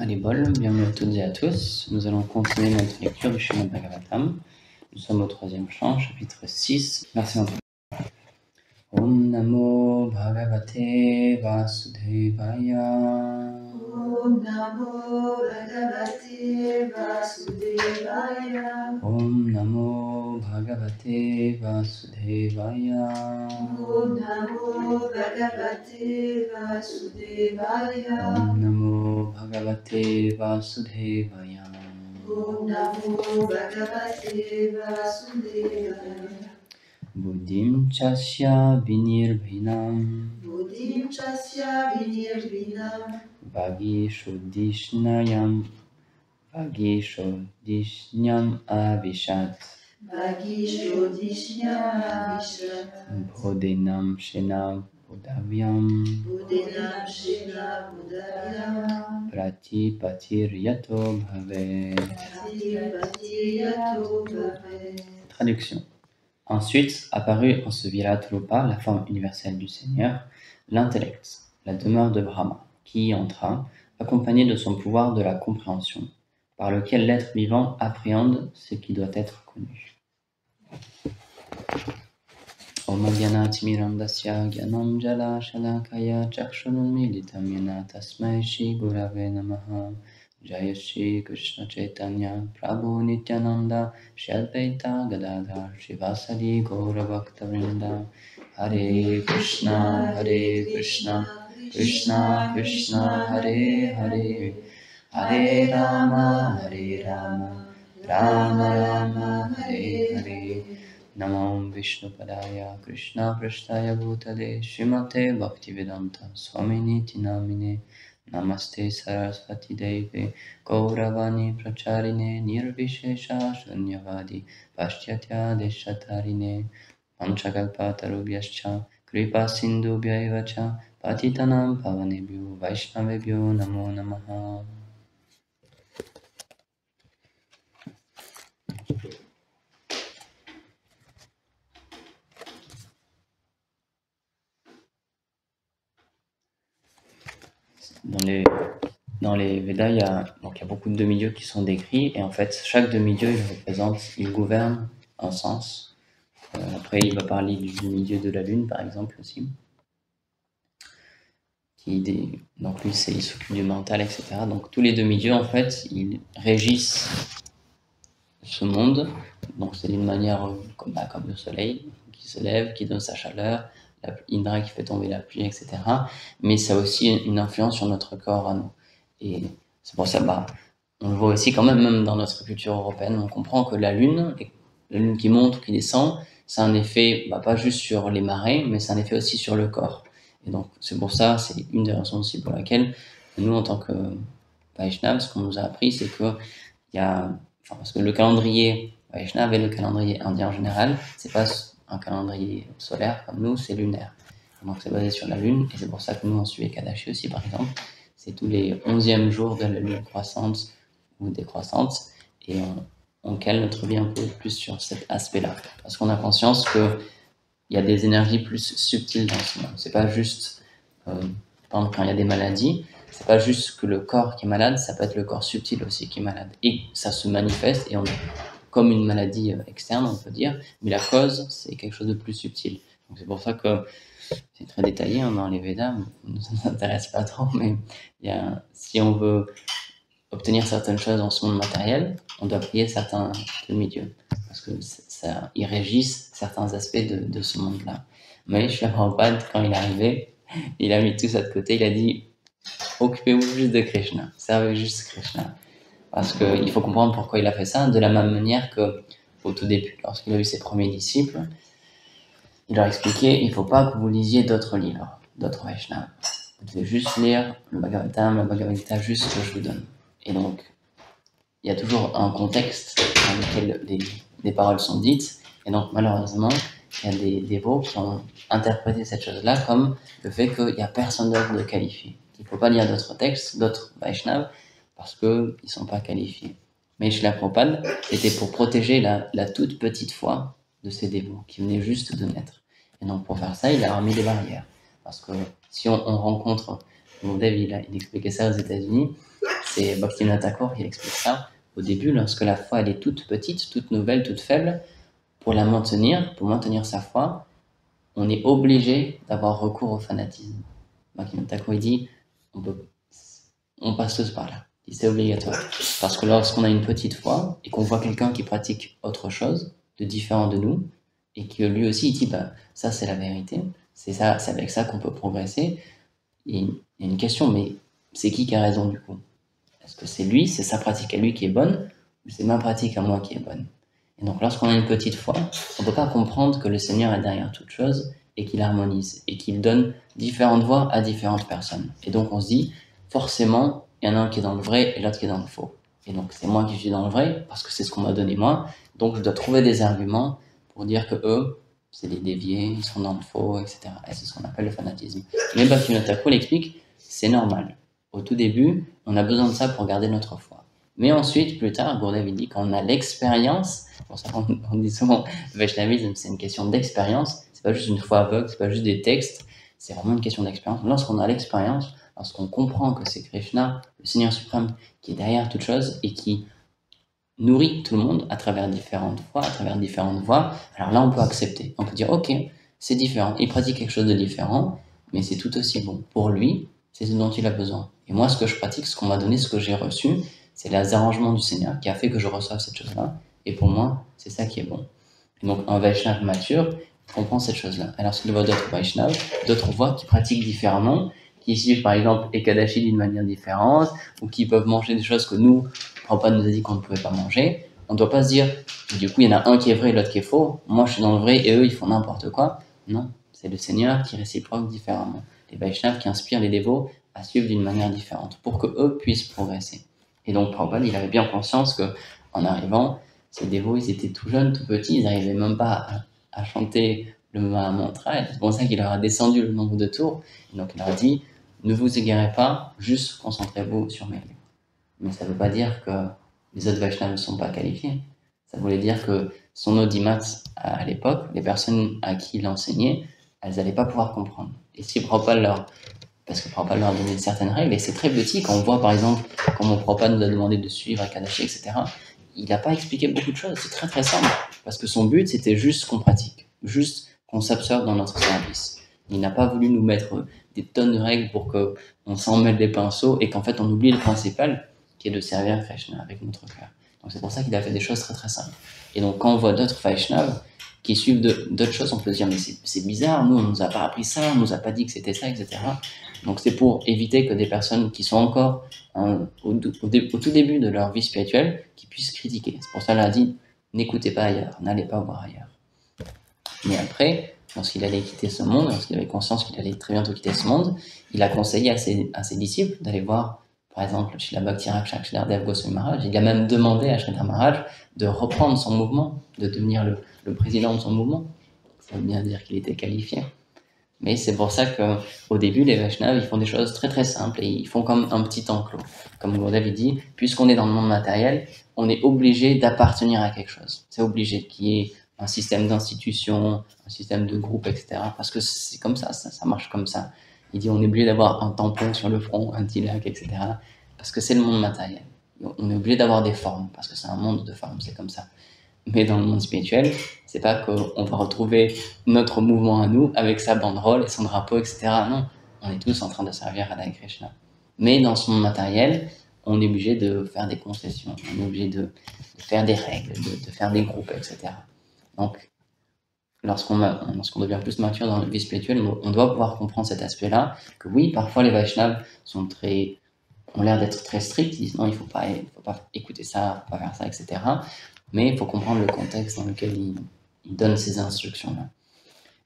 Haribol, bienvenue à toutes et à tous. Nous allons continuer notre lecture du Srimad Bhagavatam. Nous sommes au 3e chant, chapitre 6. Merci d'entendre. Om Namo Bhagavate Vasudevaya. Om Namo Bhagavate Vasudevaya. Om Namo Bhagavate Vasudevaya. Om Namo Bhagavate Vasudevaya. Om Namo Bhagavate Vasudevaya. Om Namo Bhagavate Vasudevaya. Buddhim chasya vinirvinam. Buddhim chasya vinirvinam. Vagishodishnayam avishat. Vagishodishnayam avishat. Bodhinam shena bodhavyam. Bodhinam shena bodhavyam. Pratipatir yato bhavet. Pratipatir yato bhavet. Traduction. Ensuite apparut en ce Virat-Rupa, la forme universelle du Seigneur, l'intellect, la demeure de Brahma, qui y entra, accompagné de son pouvoir de la compréhension, par lequel l'être vivant appréhende ce qui doit être connu. Om Gyanatimirandasya Gyanam Jala Shalakaya Chakshununmilitam Yena Tasmai Shri Gurave Namaha. Jaya Shri Krishna Chaitanya Prabhu Nityananda Shri Advaita Gadadhar Shivasadi Gaura Bhaktavrinda. Hare Krishna Krishna Krishna Hare Hare, Hare Rama Rama Rama Hare Hare. Namo Vishnupadaya Krishna Prasthaya Bhutale Srimate Bhaktivedanta Swaminiti Namine. Namaste Saraswati Deve Gauravani Pracharine Nirvishesha Shunyavadi Pashyatya Deshatarine Panchakalpatarubhyascha Kripa Sindhubhya cha Patitanam Pavanebhyo Vaishnavebhyo Namo Namaha. Dans les Védas, il y a beaucoup de demi-dieux qui sont décrits, et en fait, chaque demi-dieu, il gouverne un sens. Après, il va parler du demi-dieu de la lune, par exemple, aussi. Donc lui, il s'occupe du mental, etc. Donc tous les demi-dieux, en fait, ils régissent ce monde. Donc c'est d'une manière comme le soleil, qui se lève, qui donne sa chaleur, Indra qui fait tomber la pluie, etc. Mais ça a aussi une influence sur notre corps à nous. Et c'est pour ça, on le voit aussi quand même dans notre culture européenne, on comprend que la lune qui monte ou qui descend, c'est un effet, pas juste sur les marées, mais c'est un effet aussi sur le corps. Et donc c'est pour ça, c'est une des raisons aussi pour laquelle nous, en tant que Vaishnavas, ce qu'on nous a appris, c'est que parce que le calendrier Vaishnava et le calendrier indien en général, c'est pas un calendrier solaire comme nous, c'est lunaire. Donc c'est basé sur la lune, et c'est pour ça que nous on suit Ekadashi aussi, par exemple. C'est tous les 11e jours de la lune croissante ou décroissante, et on cale notre vie un peu plus sur cet aspect-là. Parce qu'on a conscience qu'il y a des énergies plus subtiles dans ce monde. C'est pas juste, par exemple, quand il y a des maladies, c'est pas juste que le corps qui est malade, ça peut être le corps subtil aussi qui est malade. Et ça se manifeste, et comme une maladie externe, on peut dire, mais la cause, c'est quelque chose de plus subtil. Donc c'est pour ça que c'est très détaillé dans les Védas, ça ne nous intéresse pas trop, mais si on veut obtenir certaines choses dans ce monde matériel, on doit prier certains demi-dieux, parce que ils régissent certains aspects de ce monde-là. Mais Srila Prabhupada, quand il est arrivé, il a mis tout ça de côté, il a dit « Occupez-vous juste de Krishna, servez juste Krishna ». Parce qu'il faut comprendre pourquoi il a fait ça, de la même manière qu'au tout début, lorsqu'il a eu ses premiers disciples, il leur expliquait, il ne faut pas que vous lisiez d'autres livres, d'autres Vaishnavas. Vous devez juste lire le Bhagavatam, le Bhagavad Gita, juste ce que je vous donne. Et donc, il y a toujours un contexte dans lequel les paroles sont dites, et donc malheureusement, il y a des dévots qui ont interprété cette chose-là comme le fait qu'il n'y a personne d'autre de qualifié. Il ne faut pas lire d'autres textes, d'autres Vaishnavas, parce qu'ils ne sont pas qualifiés. Mais Srila Prabhupada, c'était pour protéger la toute petite foi de ces dévots qui venaient juste de naître. Et donc pour faire ça, il a mis des barrières. Parce que si on rencontre, Gurudev, il expliquait ça aux États-Unis, c'est Bhaktivinoda Thakur qui explique ça. Au début, lorsque la foi elle est toute petite, toute nouvelle, toute faible, pour maintenir sa foi, on est obligé d'avoir recours au fanatisme. Bhaktivinoda Thakur dit, on passe tous par là. C'est obligatoire. Parce que lorsqu'on a une petite foi et qu'on voit quelqu'un qui pratique autre chose, de différent de nous, et que lui aussi il dit, ça c'est la vérité, c'est avec ça qu'on peut progresser. Il y a une question, mais c'est qui a raison du coup? Est-ce que c'est lui, c'est sa pratique à lui qui est bonne, ou c'est ma pratique à moi qui est bonne? Et donc lorsqu'on a une petite foi, on ne peut pas comprendre que le Seigneur est derrière toute chose et qu'il harmonise, et qu'il donne différentes voies à différentes personnes. Et donc on se dit, forcément, il y en a un qui est dans le vrai et l'autre qui est dans le faux. Et donc c'est moi qui suis dans le vrai, parce que c'est ce qu'on m'a donné moi, donc je dois trouver des arguments pour dire que eux, c'est des déviés, ils sont dans le faux, etc. Et c'est ce qu'on appelle le fanatisme. Mais Bhaktivinoda Thakur l'explique, c'est normal. Au tout début, on a besoin de ça pour garder notre foi. Mais ensuite, plus tard, Gurudev il dit quand on a l'expérience, pour ça on dit souvent, le Vaishnavisme c'est une question d'expérience, c'est pas juste une foi aveugle, c'est pas juste des textes, c'est vraiment une question d'expérience. Lorsqu'on a l'expérience, lorsqu'on comprend que c'est Krishna, le Seigneur suprême, qui est derrière toute chose et qui nourrit tout le monde à travers différentes fois, à travers différentes voies, alors là on peut accepter. On peut dire ok, c'est différent, il pratique quelque chose de différent, mais c'est tout aussi bon. Pour lui, c'est ce dont il a besoin. Et moi ce que je pratique, ce qu'on m'a donné, ce que j'ai reçu, c'est les arrangements du Seigneur qui a fait que je reçoive cette chose-là. Et pour moi, c'est ça qui est bon. Et donc un Vaishnava mature comprend cette chose-là. Alors s'il voit d'autres Vaishnavas, d'autres voies qui pratiquent différemment, qui suivent par exemple Ekadashi d'une manière différente, ou qui peuvent manger des choses que nous, Prabhupada nous a dit qu'on ne pouvait pas manger, on ne doit pas se dire, du coup il y en a un qui est vrai et l'autre qui est faux, moi je suis dans le vrai et eux ils font n'importe quoi. Non, c'est le Seigneur qui réciproque différemment. Les Vaishnavas qui inspirent les dévots à suivre d'une manière différente, pour que eux puissent progresser. Et donc Prabhupada, il avait bien conscience que en arrivant, ces dévots, ils étaient tout jeunes, tout petits, ils n'arrivaient même pas à chanter le Mahamantra, et c'est pour ça qu'il leur a descendu le nombre de tours, et donc il leur a dit, ne vous égarez pas, juste concentrez-vous sur mes livres. Mais ça ne veut pas dire que les autres Vaishnavas ne sont pas qualifiés. Ça voulait dire que son audimat à l'époque, les personnes à qui il enseignait, elles n'allaient pas pouvoir comprendre. Et si Prabhupada parce que Prabhupada leur a donné certaines règles, et c'est très petit, quand on voit par exemple, quand mon Prabhupada nous a demandé de suivre Ekadashi, etc., il n'a pas expliqué beaucoup de choses, c'est très très simple, parce que son but c'était juste qu'on pratique, juste qu'on s'absorbe dans notre service. Il n'a pas voulu nous mettre des tonnes de règles pour qu'on s'en mêle les pinceaux, et qu'en fait on oublie le principal, qui est de servir Krishna avec notre cœur. Donc c'est pour ça qu'il a fait des choses très très simples. Et donc quand on voit d'autres Vaishnavas qui suivent d'autres choses, on peut se dire mais c'est bizarre, nous on nous a pas appris ça, on nous a pas dit que c'était ça, etc. Donc c'est pour éviter que des personnes qui sont encore au tout début de leur vie spirituelle, qui puissent critiquer. C'est pour ça qu'il a dit, n'écoutez pas ailleurs, n'allez pas voir ailleurs. Mais après, lorsqu'il allait quitter ce monde, lorsqu'il avait conscience qu'il allait très bientôt quitter ce monde, il a conseillé à ses disciples d'aller voir, par exemple, Srila Bhakti Rakshakshardeva Goswami Maharaj. Il a même demandé à Sridhar Maharaj de reprendre son mouvement, de devenir le président de son mouvement. Ça veut bien dire qu'il était qualifié. Mais c'est pour ça qu'au début, les Vaishnavas, ils font des choses très très simples et ils font comme un petit enclos. Comme Gurudev dit, puisqu'on est dans le monde matériel, on est obligé d'appartenir à quelque chose. C'est obligé qu'il y ait un système d'institution, un système de groupe, etc. Parce que c'est comme ça marche comme ça. Il dit on est obligé d'avoir un tampon sur le front, un tilak, etc. Parce que c'est le monde matériel. On est obligé d'avoir des formes, parce que c'est un monde de formes, c'est comme ça. Mais dans le monde spirituel, c'est pas qu'on va retrouver notre mouvement à nous avec sa banderole et son drapeau, etc. Non, on est tous en train de servir Radha Krishna. Mais dans ce monde matériel, on est obligé de faire des concessions, on est obligé de faire des règles, de faire des groupes, etc. Donc, lorsqu'on devient plus mature dans la vie spirituelle, on doit pouvoir comprendre cet aspect-là, que oui, parfois les Vaishnavas ont l'air d'être très stricts, ils disent non, il faut pas écouter ça, faut pas faire ça, etc. Mais il faut comprendre le contexte dans lequel il donne ces instructions-là.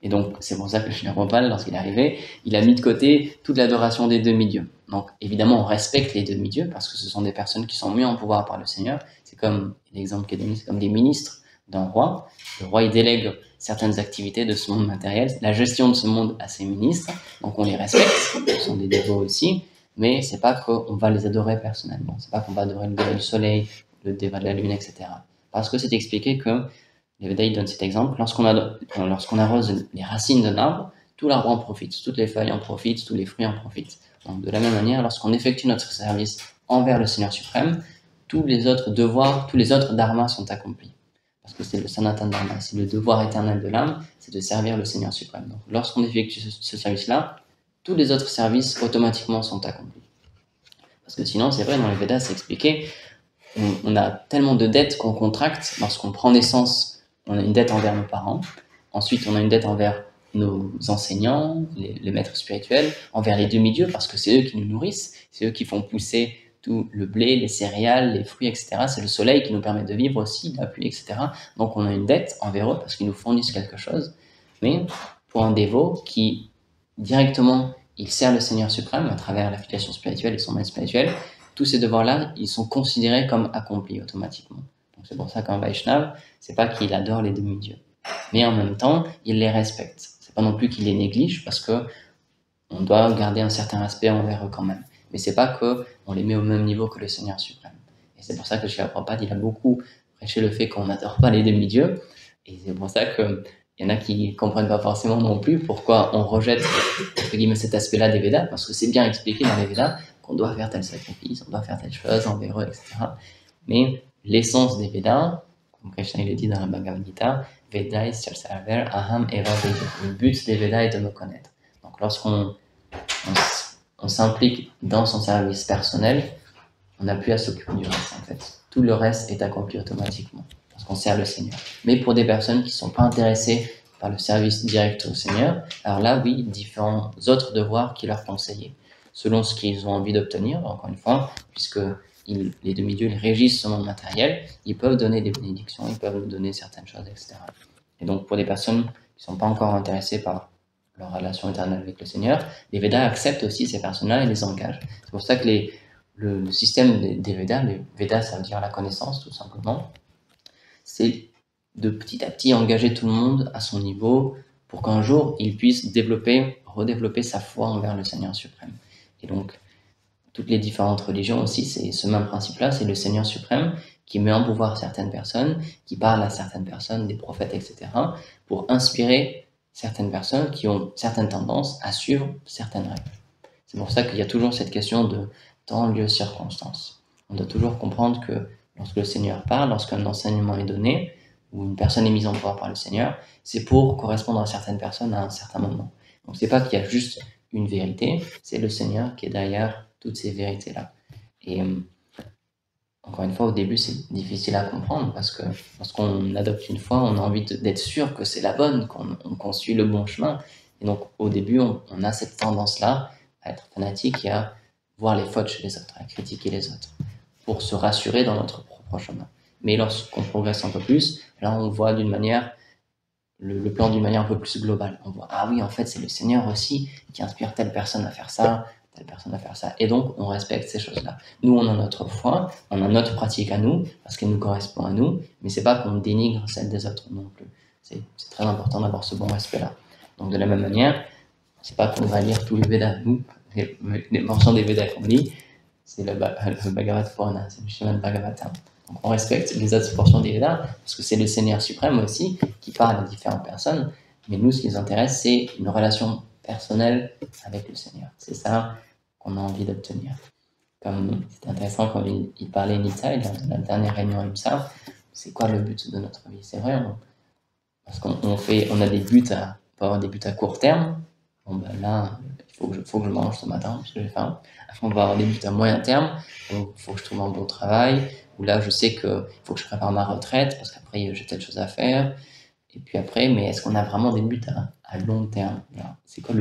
Et donc, c'est pour ça que Srila Prabhupada, lorsqu'il est arrivé, il a mis de côté toute l'adoration des demi-dieux. Donc, évidemment, on respecte les demi-dieux parce que ce sont des personnes qui sont mises en pouvoir par le Seigneur. C'est comme l'exemple qui est donné, c'est comme des ministres d'un roi. Le roi, il délègue certaines activités de ce monde matériel, la gestion de ce monde à ses ministres. Donc, on les respecte, ce sont des dévots aussi, mais c'est pas qu'on va les adorer personnellement. C'est pas qu'on va adorer le déva du soleil, le déva de la lune, etc. Parce que c'est expliqué que, les Védas donnent cet exemple, lorsqu'on arrose les racines d'un arbre, tout l'arbre en profite, toutes les feuilles en profitent, tous les fruits en profitent. Donc de la même manière, lorsqu'on effectue notre service envers le Seigneur suprême, tous les autres devoirs, tous les autres dharmas sont accomplis. Parce que c'est le sanatana dharma, c'est le devoir éternel de l'âme, c'est de servir le Seigneur suprême. Donc lorsqu'on effectue ce service-là, tous les autres services automatiquement sont accomplis. Parce que sinon, c'est vrai, dans les Védas, c'est expliqué, on a tellement de dettes qu'on contracte lorsqu'on prend naissance, on a une dette envers nos parents, ensuite on a une dette envers nos enseignants, les maîtres spirituels, envers les demi-dieux, parce que c'est eux qui nous nourrissent, c'est eux qui font pousser tout le blé, les céréales, les fruits, etc. C'est le soleil qui nous permet de vivre aussi, la pluie, etc. Donc on a une dette envers eux parce qu'ils nous fournissent quelque chose. Mais pour un dévot qui directement, il sert le Seigneur suprême à travers la filiation spirituelle et son maître spirituel, tous ces devoirs-là, ils sont considérés comme accomplis automatiquement. Donc c'est pour ça qu'un Vaishnav, c'est pas qu'il adore les demi-dieux, mais en même temps, il les respecte. C'est pas non plus qu'il les néglige parce que on doit garder un certain respect envers eux quand même. Mais c'est pas qu'on les met au même niveau que le Seigneur suprême. Et c'est pour ça que Srila Prabhupada, il a beaucoup prêché le fait qu'on n'adore pas les demi-dieux. Et c'est pour ça qu'il y en a qui ne comprennent pas forcément non plus pourquoi on rejette entre guillemets, cet aspect-là des Védas, parce que c'est bien expliqué dans les Védas qu'on doit faire tel sacrifice, on doit faire telle chose envers eux, etc. Mais l'essence des Védas, comme Krishna il le dit dans la Bhagavad Gita, Veda is aham eva Veda. Le but des Védas est de me connaître. Donc lorsqu'on s'implique dans son service personnel, on n'a plus à s'occuper du reste en fait. Tout le reste est accompli automatiquement parce qu'on sert le Seigneur. Mais pour des personnes qui ne sont pas intéressées par le service direct au Seigneur, alors là oui, différents autres devoirs qui leur conseillent, selon ce qu'ils ont envie d'obtenir, encore une fois, puisque les demi-dieux ils régissent ce monde matériel, ils peuvent donner des bénédictions, ils peuvent nous donner certaines choses, etc. Et donc pour des personnes qui ne sont pas encore intéressées par leur relation éternelle avec le Seigneur, les Védas acceptent aussi ces personnes-là et les engagent. C'est pour ça que le système des Védas, les Védas ça veut dire la connaissance tout simplement, c'est de petit à petit engager tout le monde à son niveau pour qu'un jour il puisse redévelopper sa foi envers le Seigneur suprême. Et donc toutes les différentes religions aussi, c'est ce même principe-là, c'est le Seigneur suprême qui met en pouvoir certaines personnes, qui parle à certaines personnes, des prophètes, etc., pour inspirer certaines personnes qui ont certaines tendances à suivre certaines règles. C'est pour ça qu'il y a toujours cette question de temps, lieu, circonstance. On doit toujours comprendre que lorsque le Seigneur parle, lorsqu'un enseignement est donné, ou une personne est mise en pouvoir par le Seigneur, c'est pour correspondre à certaines personnes à un certain moment. Donc c'est pas qu'il y a juste une vérité, c'est le Seigneur qui est derrière toutes ces vérités-là. Et encore une fois, au début, c'est difficile à comprendre parce que lorsqu'on adopte une foi, on a envie d'être sûr que c'est la bonne, qu'on suit le bon chemin. Et donc, au début, on a cette tendance-là à être fanatique et à voir les fautes chez les autres, à critiquer les autres, pour se rassurer dans notre propre chemin. Mais lorsqu'on progresse un peu plus, là, on voit d'une manière, le plan d'une manière un peu plus globale. On voit, ah oui, en fait, c'est le Seigneur aussi qui inspire telle personne à faire ça, telle personne à faire ça. Et donc, on respecte ces choses-là. Nous, on a notre foi, on a notre pratique à nous, parce qu'elle nous correspond à nous, mais c'est pas qu'on dénigre celle des autres non plus. C'est très important d'avoir ce bon respect-là. Donc, de la même manière, c'est pas qu'on va lire tous les Védas. Nous, les mentions des Védas qu'on lit, c'est le Bhagavad Purana, c'est le Srimad Bhagavatam. Donc, on respecte les autres portions des Védas, parce que c'est le Seigneur suprême aussi qui parle à différentes personnes, mais nous, ce qui nous intéresse, c'est une relation personnelle avec le Seigneur. C'est ça qu'on a envie d'obtenir. Comme c'est intéressant quand il parlait Nitsa, dans la dernière réunion IMSA, c'est quoi le but de notre vie? C'est vrai, parce qu'on a des buts on peut avoir des buts à court terme. Bon ben là, il faut que je mange ce matin parce que j'ai faim. Après, on va avoir des buts à moyen terme. Donc, il faut que je trouve un bon travail. Ou là, je sais qu'il faut que je prépare ma retraite parce qu'après, j'ai telle chose à faire. Et puis après, mais est-ce qu'on a vraiment des buts à long terme? C'est quoi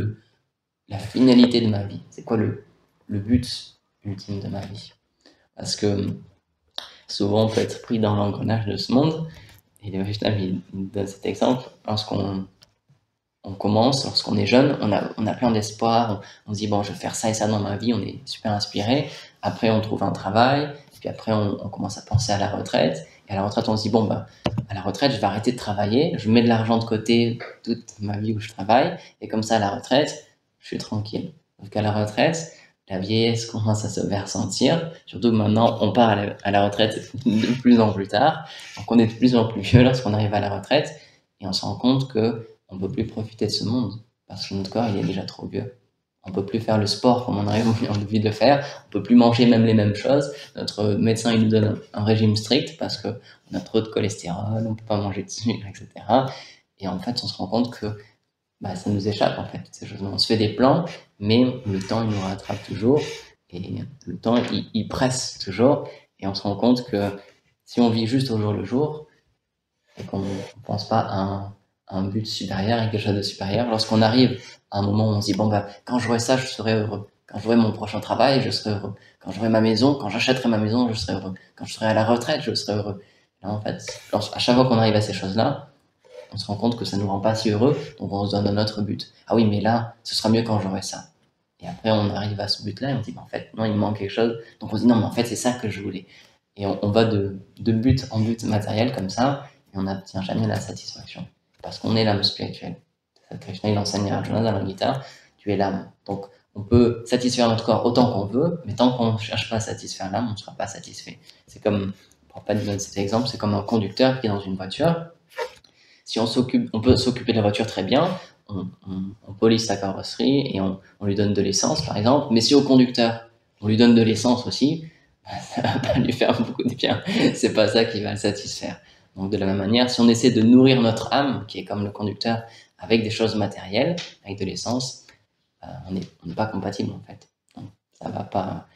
la finalité de ma vie? C'est quoi le but ultime de ma vie? Parce que souvent, on peut être pris dans l'engrenage de ce monde. Et le Vaishnava, il donne cet exemple. Lorsqu'on commence, lorsqu'on est jeune, on a plein d'espoir. On se dit, bon, je vais faire ça et ça dans ma vie. On est super inspiré. Après, on trouve un travail. Puis après, on commence à penser à la retraite. Et à la retraite, on se dit, bon, ben, à la retraite, je vais arrêter de travailler. Je mets de l'argent de côté toute ma vie où je travaille. Et comme ça, à la retraite, je suis tranquille. Donc à la retraite, la vieillesse commence à se faire sentir. Surtout que maintenant, on part à la retraite de plus en plus tard. Donc on est de plus en plus vieux lorsqu'on arrive à la retraite. Et on se rend compte qu'on ne peut plus profiter de ce monde. Parce que notre corps, il est déjà trop vieux. On peut plus faire le sport comme on aurait envie de le faire. On peut plus manger même les mêmes choses. Notre médecin, il nous donne un régime strict parce que on a trop de cholestérol, on peut pas manger de sucre, etc. Et en fait, on se rend compte que ça nous échappe, en fait, ces choses-là. On se fait des plans, mais le temps, il nous rattrape toujours. Et le temps, il presse toujours. Et on se rend compte que si on vit juste au jour le jour, et qu'on ne pense pas à un but supérieur et quelque chose de supérieur, lorsqu'on arrive à un moment où on se dit, bon, quand j'aurai ça, je serai heureux. Quand j'aurai mon prochain travail, je serai heureux. Quand j'aurai ma maison, quand j'achèterai ma maison, je serai heureux. Quand je serai à la retraite, je serai heureux. Là, en fait, à chaque fois qu'on arrive à ces choses-là, on se rend compte que ça ne nous rend pas si heureux, donc on se donne un autre but. Ah oui, mais là, ce sera mieux quand j'aurai ça. Et après, on arrive à ce but-là et on se dit, en fait, non, il me manque quelque chose. Donc on se dit, non, mais en fait, c'est ça que je voulais. Et on va de but en but matériel comme ça, et on n'obtient jamais la satisfaction. Parce qu'on est l'âme spirituelle. Krishna, il enseigne à Arjuna dans la Gita, tu es l'âme. Donc, on peut satisfaire notre corps autant qu'on veut, mais tant qu'on ne cherche pas à satisfaire l'âme, on ne sera pas satisfait. C'est comme, pour pas donner cet exemple, c'est comme un conducteur qui est dans une voiture. Si on peut s'occuper de la voiture très bien, on polish sa carrosserie et on lui donne de l'essence, par exemple. Mais si au conducteur, on lui donne de l'essence aussi, ça va pas lui faire beaucoup de bien. C'est pas ça qui va le satisfaire. Donc de la même manière, si on essaie de nourrir notre âme, qui est comme le conducteur, avec des choses matérielles, avec de l'essence, on n'est pas compatible en fait. Donc, ça va pas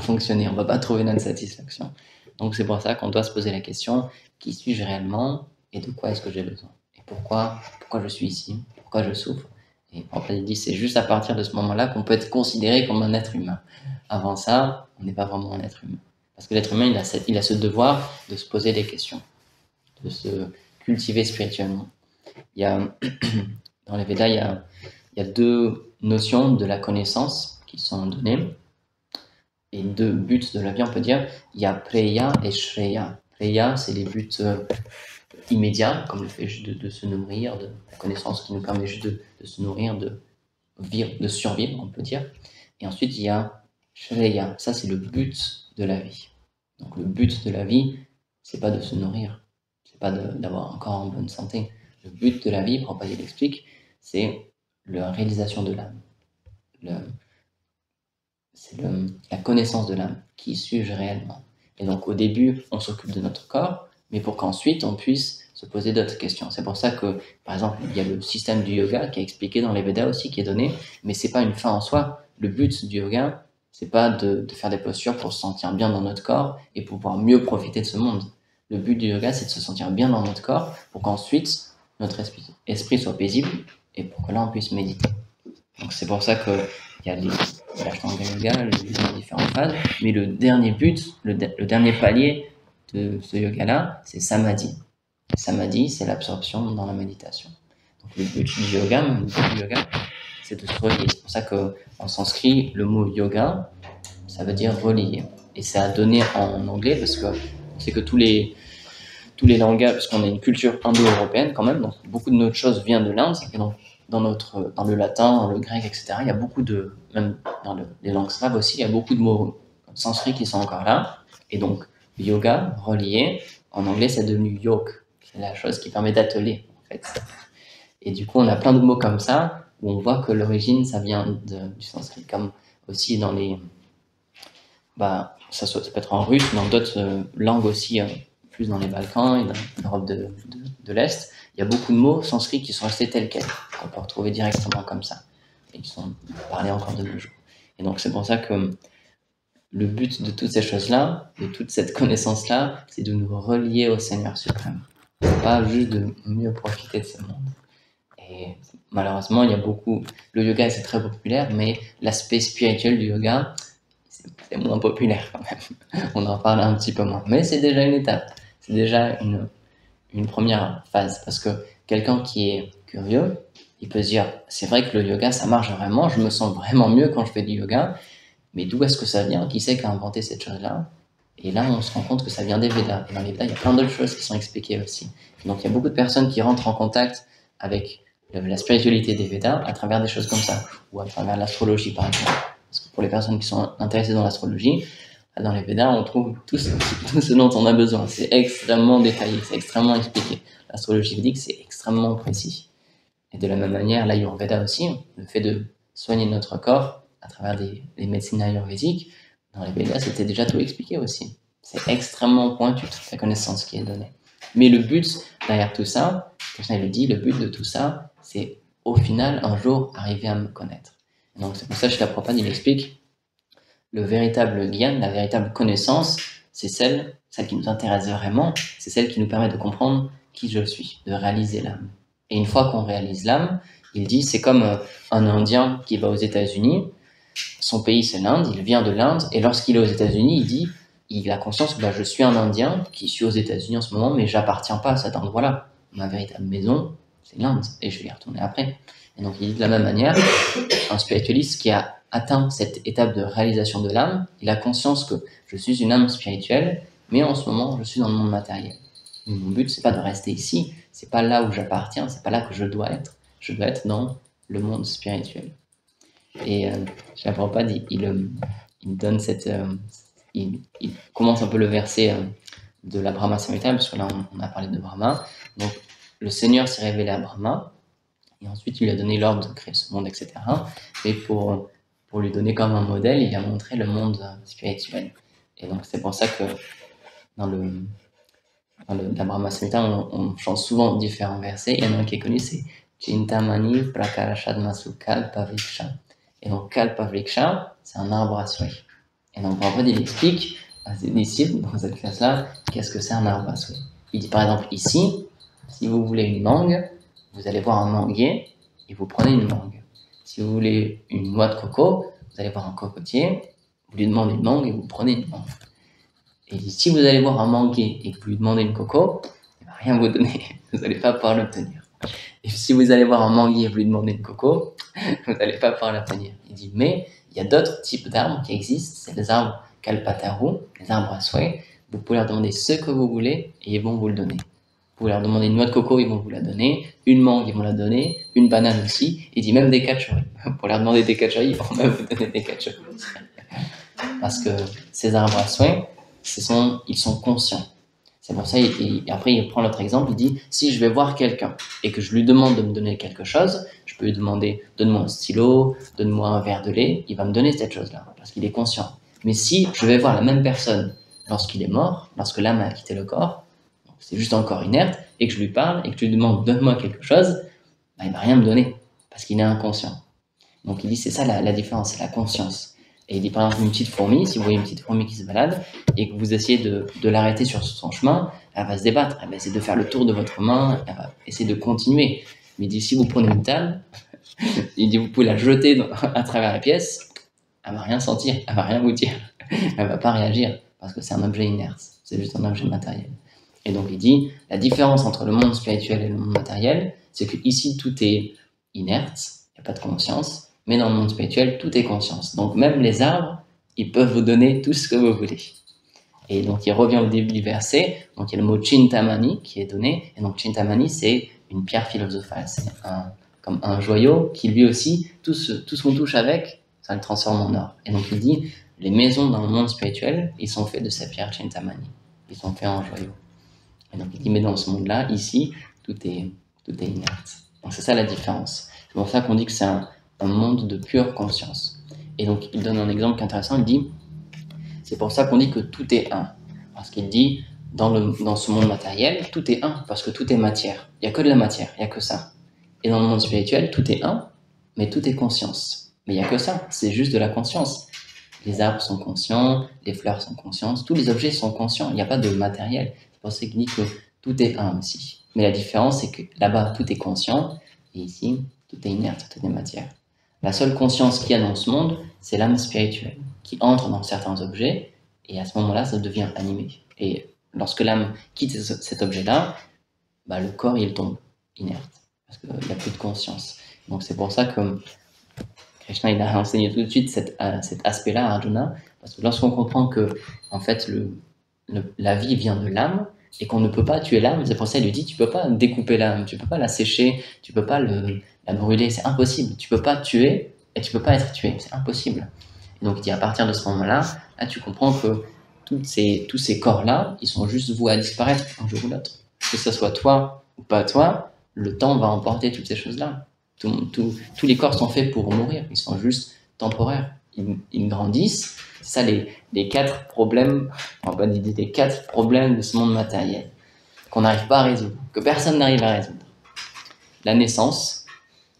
fonctionner. On va pas trouver notre satisfaction. Donc c'est pour ça qu'on doit se poser la question, qui suis-je réellement et de quoi est-ce que j'ai besoin? Et pourquoi je suis ici? Pourquoi je souffre? Et Prabhupada dit, c'est juste à partir de ce moment-là qu'on peut être considéré comme un être humain. Avant ça, on n'est pas vraiment un être humain. Parce que l'être humain, il a ce devoir de se poser des questions, de se cultiver spirituellement. Dans les Védas, il y a deux notions de la connaissance qui sont données, et deux buts de la vie, on peut dire. Il y a Preya et Shreya. Preya, c'est les buts immédiats, comme le fait juste de se nourrir, de la connaissance qui nous permet juste de se nourrir, de vivre, de survivre, on peut dire. Et ensuite, il y a Shreya. Ça, c'est le but de la vie. Donc, le but de la vie, c'est pas de se nourrir, c'est pas d'avoir un corps en bonne santé. Le but de la vie, Prabhupada l'explique, c'est la réalisation de l'âme. C'est la connaissance de l'âme. Qui suis-je réellement? Et donc, au début, on s'occupe de notre corps, mais pour qu'ensuite, on puisse se poser d'autres questions. C'est pour ça que, par exemple, il y a le système du yoga qui est expliqué dans les Védas aussi, qui est donné, mais c'est pas une fin en soi. Le but du yoga, c'est pas de faire des postures pour se sentir bien dans notre corps et pour pouvoir mieux profiter de ce monde. Le but du yoga, c'est de se sentir bien dans notre corps pour qu'ensuite, notre esprit soit paisible et pour que là, on puisse méditer. Donc, c'est pour ça qu'il y a l'Ashtanga Yoga, les différentes phases, mais le dernier but, le dernier palier de ce yoga-là, c'est Samadhi. Samadhi, c'est l'absorption dans la méditation. Donc, le but du yoga, c'est de se relier. C'est pour ça qu'en sanskrit, le mot yoga, ça veut dire relier. Et c'est à donner en anglais parce que c'est que tous les langages, parce qu'on a une culture indo-européenne quand même, donc beaucoup de notre chose vient de l'Inde, et donc dans le latin, dans le grec, etc., il y a beaucoup même dans les langues slaves aussi, il y a beaucoup de mots sanskrit qui sont encore là. Et donc, yoga, relié, en anglais, c'est devenu yoke. C'est la chose qui permet d'atteler, en fait. Et du coup, on a plein de mots comme ça, où on voit que l'origine, ça vient du sanskrit, comme aussi dans les... ça peut être en russe, dans d'autres langues aussi, plus dans les Balkans et dans l'Europe de l'Est, il y a beaucoup de mots sanskrit qui sont restés tels quels, qu'on peut retrouver directement comme ça, et qui sont parlés encore de nos jours. Et donc c'est pour ça que le but de toutes ces choses-là, de toute cette connaissance-là, c'est de nous relier au Seigneur suprême. C'est pas juste de mieux profiter de ce monde. Et malheureusement, il y a beaucoup... Le yoga, c'est très populaire, mais l'aspect spirituel du yoga, c'est moins populaire quand même. On en parle un petit peu moins. Mais c'est déjà une étape. C'est déjà une première phase. Parce que quelqu'un qui est curieux, il peut se dire, c'est vrai que le yoga, ça marche vraiment, je me sens vraiment mieux quand je fais du yoga, mais d'où est-ce que ça vient? Qui c'est qui a inventé cette chose-là? Et là, on se rend compte que ça vient des Védas. Et dans les Védas, il y a plein d'autres choses qui sont expliquées aussi. Et donc, il y a beaucoup de personnes qui rentrent en contact avec la spiritualité des Védas à travers des choses comme ça, ou à travers l'astrologie, par exemple. Parce que pour les personnes qui sont intéressées dans l'astrologie, dans les Védas, on trouve tout ce dont on a besoin. C'est extrêmement détaillé, c'est extrêmement expliqué. L'astrologie védique, c'est extrêmement précis. Et de la même manière, l'Ayurveda aussi, le fait de soigner notre corps à travers les médecines ayurvédiques, dans les Védas, c'était déjà tout expliqué aussi. C'est extrêmement pointu, toute la connaissance qui est donnée. Mais le but derrière tout ça, Krishna le dit, le but de tout ça, c'est au final, un jour, arriver à me connaître. Et donc c'est pour ça que Srila Prabhupada, il explique, le véritable gyan, la véritable connaissance, c'est celle qui nous intéresse vraiment, c'est celle qui nous permet de comprendre qui je suis, de réaliser l'âme. Et une fois qu'on réalise l'âme, il dit, c'est comme un Indien qui va aux États-Unis, son pays c'est l'Inde, il vient de l'Inde, et lorsqu'il est aux États-Unis, il dit, il a conscience que je suis un Indien qui suis aux États-Unis en ce moment, mais j'appartiens pas à cet endroit-là. Ma véritable maison, c'est l'Inde, et je vais y retourner après. Et donc il dit de la même manière, un spiritualiste qui a atteint cette étape de réalisation de l'âme, il a conscience que je suis une âme spirituelle, mais en ce moment, je suis dans le monde matériel. Et mon but, c'est pas de rester ici, c'est pas là où j'appartiens, c'est pas là que je dois être. Je dois être dans le monde spirituel. Et je ne pas, il donne cette... il commence un peu le verset de la Brahma Samhita, parce que là, on a parlé de Brahma. Donc, le Seigneur s'est révélé à Brahma, et ensuite, il lui a donné l'ordre de créer ce monde, etc. Et pour lui donner comme un modèle, il a montré le monde spirituel. Et donc, c'est pour ça que dans la Brahma Samhita, on chante souvent différents versets. Il y en a un qui est connu, c'est Chintamani Prakarashadmasu Kalpaviksha. Et donc, Kalpavriksha, c'est un arbre à souhait. Et donc, en fait, il explique à ses disciples dans cette classe-là qu'est-ce que c'est un arbre à souhait. Il dit par exemple ici, si vous voulez une mangue, vous allez voir un manguier et vous prenez une mangue. Si vous voulez une noix de coco, vous allez voir un cocotier, vous lui demandez une mangue et vous prenez une mangue. Et il dit, si vous allez voir un manguier et que vous lui demandez une coco, il ne va rien vous donner, vous n'allez pas pouvoir l'obtenir. Et si vous allez voir un manguier et vous lui demandez une coco, vous n'allez pas pouvoir l'obtenir. Il dit, mais il y a d'autres types d'arbres qui existent, c'est les arbres Kalpataru, les arbres à souhait. Vous pouvez leur demander ce que vous voulez et ils vont vous le donner. Vous pouvez leur demander une noix de coco, ils vont vous la donner, une mangue, ils vont la donner, une banane aussi, il dit même des kachori. Pour leur demander des kachori, ils vont même vous donner des kachori. Parce que ces arbres à souhait, ils sont conscients. C'est pour ça, et après il prend l'autre exemple, il dit, si je vais voir quelqu'un et que je lui demande de me donner quelque chose, je peux lui demander, donne-moi un stylo, donne-moi un verre de lait, il va me donner cette chose-là, parce qu'il est conscient. Mais si je vais voir la même personne lorsqu'il est mort, lorsque l'âme a quitté le corps, c'est juste un corps inerte, et que je lui parle, et que je lui demande, donne-moi quelque chose, il ne va rien me donner, parce qu'il est inconscient. Donc il dit, c'est ça la différence, c'est la conscience. Et il dit par exemple une petite fourmi, si vous voyez une petite fourmi qui se balade et que vous essayez de l'arrêter sur son chemin, elle va se débattre, elle va essayer de faire le tour de votre main, elle va essayer de continuer. Mais il dit si vous prenez une table, il dit vous pouvez la jeter à travers la pièce, elle va rien sentir, elle va rien vous dire, elle va pas réagir parce que c'est un objet inerte, c'est juste un objet matériel. Et donc il dit la différence entre le monde spirituel et le monde matériel, c'est que ici tout est inerte, il n'y a pas de conscience. Mais dans le monde spirituel, tout est conscience. Donc même les arbres, ils peuvent vous donner tout ce que vous voulez. Et donc il revient au début du verset, donc il y a le mot Chintamani qui est donné, et donc Chintamani c'est une pierre philosophale, c'est comme un joyau qui lui aussi, tout ce qu'on touche avec, ça le transforme en or. Et donc il dit, les maisons dans le monde spirituel, ils sont faits de cette pierre Chintamani, ils sont faits en joyau. Et donc il dit, mais dans ce monde-là, ici, tout est inerte. Donc c'est ça la différence. C'est pour ça qu'on dit que c'est un monde de pure conscience. Et donc, il donne un exemple qui est intéressant, il dit, c'est pour ça qu'on dit que tout est un. Parce qu'il dit, dans ce monde matériel, tout est un, parce que tout est matière. Il n'y a que de la matière, il n'y a que ça. Et dans le monde spirituel, tout est un, mais tout est conscience. Mais il n'y a que ça, c'est juste de la conscience. Les arbres sont conscients, les fleurs sont conscientes, tous les objets sont conscients, il n'y a pas de matériel. C'est pour ça qu'il dit que tout est un aussi. Mais la différence, c'est que là-bas, tout est conscient, et ici, tout est inerte, tout est matière. La seule conscience qu'il y a dans ce monde, c'est l'âme spirituelle, qui entre dans certains objets, et à ce moment-là, ça devient animé. Et lorsque l'âme quitte cet objet-là, le corps, il tombe inerte, parce qu'il n'y a plus de conscience. Donc c'est pour ça que Krishna, il a enseigné tout de suite cet aspect-là à Arjuna, parce que lorsqu'on comprend que, en fait, la vie vient de l'âme, et qu'on ne peut pas tuer l'âme, c'est pour ça qu'il lui dit, tu ne peux pas découper l'âme, tu ne peux pas la sécher, tu ne peux pas la brûler, c'est impossible. Tu ne peux pas tuer et tu ne peux pas être tué, c'est impossible. Et donc il dit, à partir de ce moment-là, là tu comprends que tous ces corps-là, ils sont juste voués à disparaître un jour ou l'autre. Que ce soit toi ou pas toi, le temps va emporter toutes ces choses-là. Tous les corps sont faits pour mourir, ils sont juste temporaires. Ils grandissent. C'est ça les 4 problèmes, on va pas dire les 4 problèmes de ce monde matériel qu'on n'arrive pas à résoudre, que personne n'arrive à résoudre. La naissance,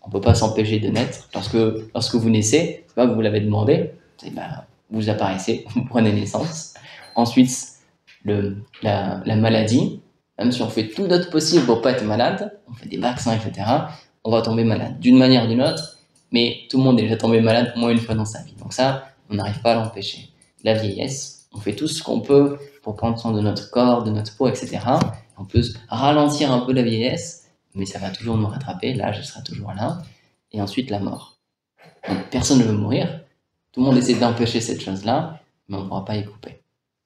on ne peut pas s'empêcher de naître. Lorsque vous naissez, c'est pas que vous l'avez demandé, vous apparaissez, vous prenez naissance. Ensuite, la maladie, même si on fait tout notre possible pour ne pas être malade, on fait des vaccins, etc., on va tomber malade d'une manière ou d'une autre, mais tout le monde est déjà tombé malade au moins une fois dans sa vie. Donc ça, on n'arrive pas à l'empêcher. La vieillesse, on fait tout ce qu'on peut pour prendre soin de notre corps, de notre peau, etc. On peut ralentir un peu la vieillesse, mais ça va toujours nous rattraper, l'âge sera toujours là. Et ensuite, la mort. Donc, personne ne veut mourir, tout le monde essaie d'empêcher cette chose-là, mais on ne pourra pas y couper.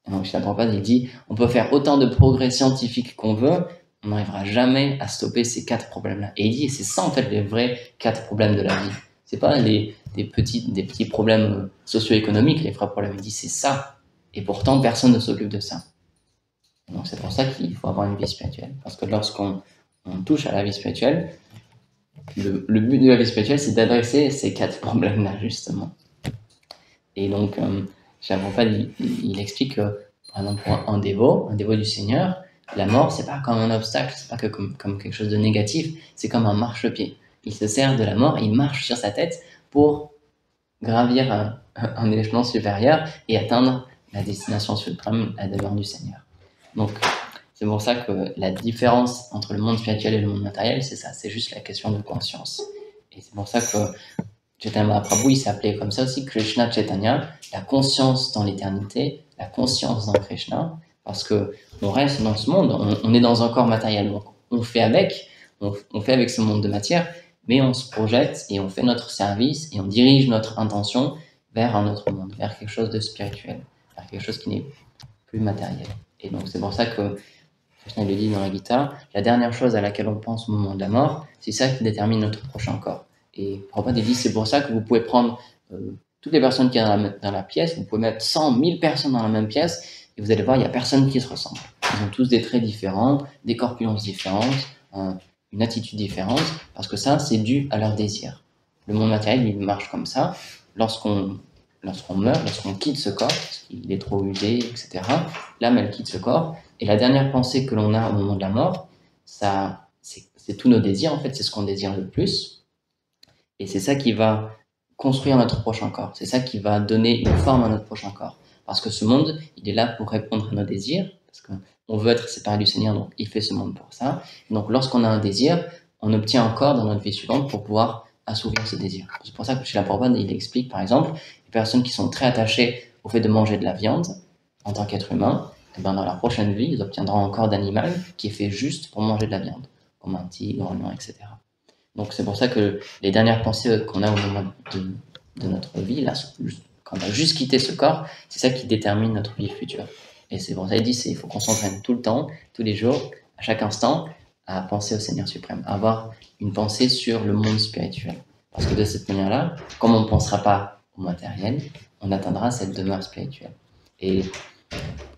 Et donc, Srila Prabhupada, il dit, on peut faire autant de progrès scientifiques qu'on veut, on n'arrivera jamais à stopper ces 4 problèmes-là. Et il dit, c'est ça en fait les vrais 4 problèmes de la vie. C'est pas des petits problèmes socio-économiques, les vrais problèmes. Il dit, c'est ça. Et pourtant, personne ne s'occupe de ça. Donc, c'est pour ça qu'il faut avoir une vie spirituelle. Parce que lorsqu'on touche à la vie spirituelle, le but de la vie spirituelle, c'est d'adresser ces 4 problèmes-là, justement. Et donc, Srila Prabhupada, il explique que, par exemple, pour un dévot du Seigneur, la mort, c'est pas comme un obstacle, c'est pas que comme quelque chose de négatif, c'est comme un marchepied. Il se sert de la mort, il marche sur sa tête pour gravir un échelon supérieur et atteindre la destination suprême, la demeure du Seigneur. Donc, c'est pour ça que la différence entre le monde spirituel et le monde matériel, c'est ça, c'est juste la question de conscience. Et c'est pour ça que Chaitanya Mahaprabhu, il s'appelait comme ça aussi Krishna Chaitanya, la conscience dans l'éternité, la conscience dans Krishna, parce que on reste dans ce monde, on est dans un corps matériel, donc on fait avec ce monde de matière, mais on se projette et on fait notre service et on dirige notre intention vers un autre monde, vers quelque chose de spirituel, vers quelque chose qui n'est plus matériel. Et donc c'est pour ça que Krishna le dit dans la Gita, la dernière chose à laquelle on pense au moment de la mort, c'est ça qui détermine notre prochain corps. Et Prabhupada dit, c'est pour ça que vous pouvez prendre toutes les personnes qui sont dans la pièce, vous pouvez mettre 100 000 personnes dans la même pièce, et vous allez voir, il n'y a personne qui se ressemble. Ils ont tous des traits différents, des corpulences différentes, une attitude différente, parce que ça, c'est dû à leur désir. Le monde matériel, il marche comme ça. Lorsqu'on meurt, lorsqu'on quitte ce corps, parce qu'il est trop usé, etc., l'âme, elle quitte ce corps, et la dernière pensée que l'on a au moment de la mort, ça, c'est tous nos désirs, en fait, c'est ce qu'on désire le plus, et c'est ça qui va construire notre prochain corps, c'est ça qui va donner une forme à notre prochain corps. Parce que ce monde, il est là pour répondre à nos désirs, parce qu'on veut être séparé du Seigneur, donc il fait ce monde pour ça. Donc lorsqu'on a un désir, on obtient un corps dans notre vie suivante pour pouvoir assouvir ce désir. C'est pour ça que chez la Prabhupada, il explique par exemple, les personnes qui sont très attachées au fait de manger de la viande, en tant qu'être humain, et bien dans leur prochaine vie, ils obtiendront un corps d'animal qui est fait juste pour manger de la viande, comme un tigre, un lion, etc. Donc c'est pour ça que les dernières pensées qu'on a au moment de notre vie, là, quand on a juste quitté ce corps, c'est ça qui détermine notre vie future. Et c'est pour ça qu'il dit, il faut qu'on s'entraîne tout le temps, tous les jours, à chaque instant, à penser au Seigneur suprême, à avoir une pensée sur le monde spirituel. Parce que de cette manière-là, comme on ne pensera pas au matériel, on atteindra cette demeure spirituelle. Et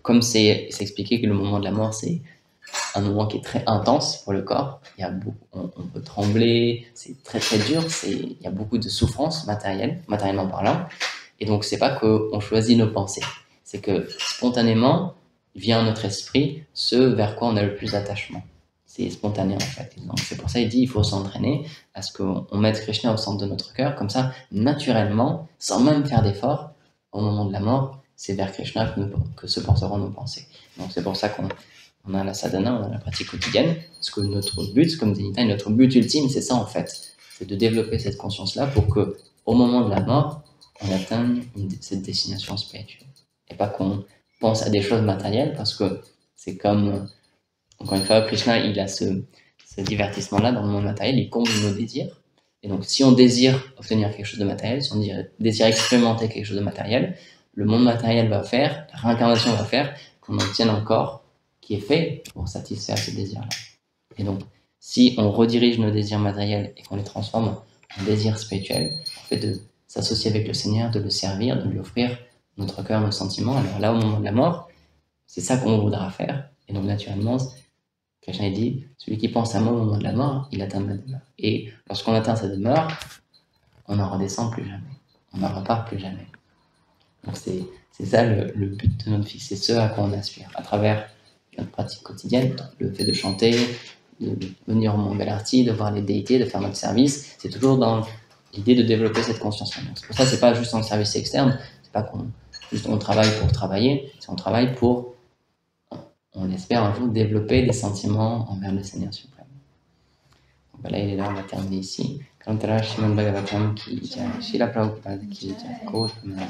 comme c'est expliqué que le moment de la mort, c'est un moment qui est très intense pour le corps, on peut trembler, c'est très très dur, il y a beaucoup de souffrance matériellement parlant. Et donc, c'est pas qu'on choisit nos pensées. C'est que, spontanément, vient à notre esprit ce vers quoi on a le plus d'attachement. C'est spontané, en fait. Et donc, c'est pour ça qu'il dit, il faut s'entraîner à ce qu'on mette Krishna au centre de notre cœur. Comme ça, naturellement, sans même faire d'effort, au moment de la mort, c'est vers Krishna que se porteront nos pensées. Donc, c'est pour ça qu'on a la sadhana, on a la pratique quotidienne. Parce que notre but, comme dit Nitai, notre but ultime, c'est ça, en fait. C'est de développer cette conscience-là pour que, au moment de la mort, on atteigne cette destination spirituelle. Et pas qu'on pense à des choses matérielles, parce que c'est comme, encore une fois, Krishna, il a ce divertissement-là dans le monde matériel, il comble nos désirs. Et donc, si on désire obtenir quelque chose de matériel, si on désire expérimenter quelque chose de matériel, le monde matériel va faire, la réincarnation va faire qu'on obtienne un corps qui est fait pour satisfaire ce désir-là. Et donc, si on redirige nos désirs matériels et qu'on les transforme en désirs spirituels, en fait de s'associer avec le Seigneur, de le servir, de lui offrir notre cœur, nos sentiments. Alors là, au moment de la mort, c'est ça qu'on voudra faire. Et donc, naturellement, Krishna dit, celui qui pense à moi au moment de la mort, il atteint ma demeure. Et lorsqu'on atteint sa demeure, on n'en redescend plus jamais. On n'en repart plus jamais. Donc c'est ça le but de notre vie, c'est ce à quoi on aspire. À travers notre pratique quotidienne, le fait de chanter, de venir au Mangalarti, de voir les déités, de faire notre service, c'est toujours dans l'idée de développer cette conscience. C'est pour ça que c'est pas juste un service externe, c'est pas juste on travaille pour travailler, c'est on travaille pour, on espère un jour développer des sentiments envers le Seigneur suprême. Donc voilà, il est là, on va terminer ici. Kantara Shrimad Bhagavatam ki jai, Srila Prabhupada ki jai, Gaur Premanande.